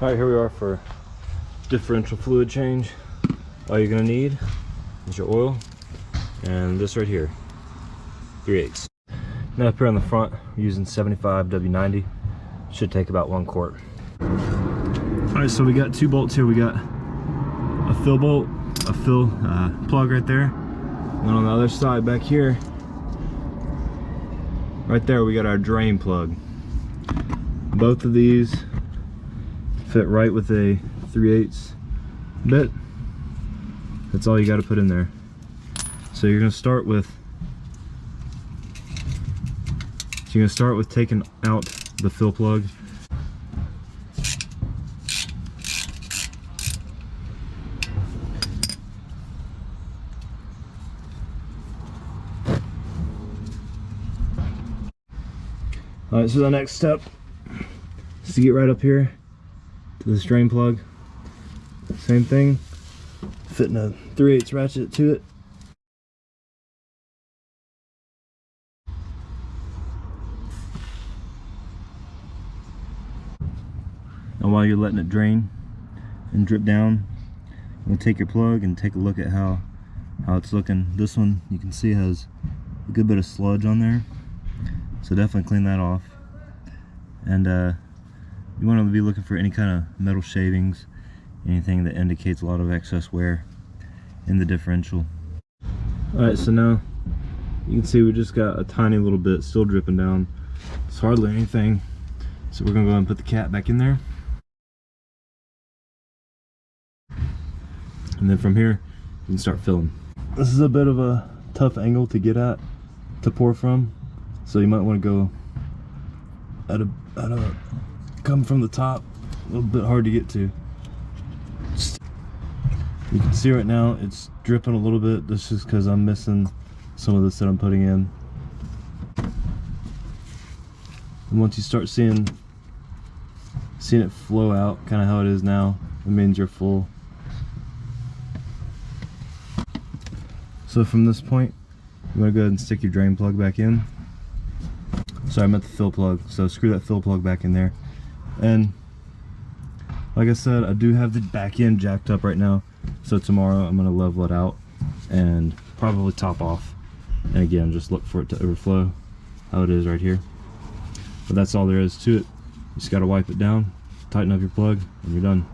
Alright, here we are for differential fluid change. All you're going to need is your oil and this right here, 3/8. Now up here on the front, we're using 75 W90. Should take about 1 quart. Alright, so we got 2 bolts here. We got a fill bolt, a fill plug right there. And on the other side back here, right there, we got our drain plug. Both of these fit right with a 3/8 bit. That's all you got to put in there. So you're going to start with taking out the fill plug. Alright, so the next step is to get right up here to this drain plug. Same thing, fitting a 3/8 ratchet to it. And while you're letting it drain and drip down, you're going to take your plug and take a look at how it's looking. This one, you can see, has a good bit of sludge on there. So definitely clean that off. And you want to be looking for any kind of metal shavings, anything that indicates a lot of excess wear in the differential. Alright, so now you can see we just got a tiny little bit still dripping down. It's hardly anything. So we're going to go ahead and put the cap back in there. And then from here, you can start filling. This is a bit of a tough angle to get at, to pour from. So you might want to go come from the top, a little bit hard to get to. You can see right now it's dripping a little bit. This is because I'm missing some of this that I'm putting in. And once you start seeing it flow out, kind of how it is now, it means you're full. So from this point, I'm going to go ahead and stick your drain plug back in. Sorry, I meant the fill plug. So screw that fill plug back in there. And like I said, I do have the back end jacked up right now. So tomorrow I'm going to level it out and probably top off. And again, just look for it to overflow how it is right here. But that's all there is to it. You just got to wipe it down, tighten up your plug, and you're done.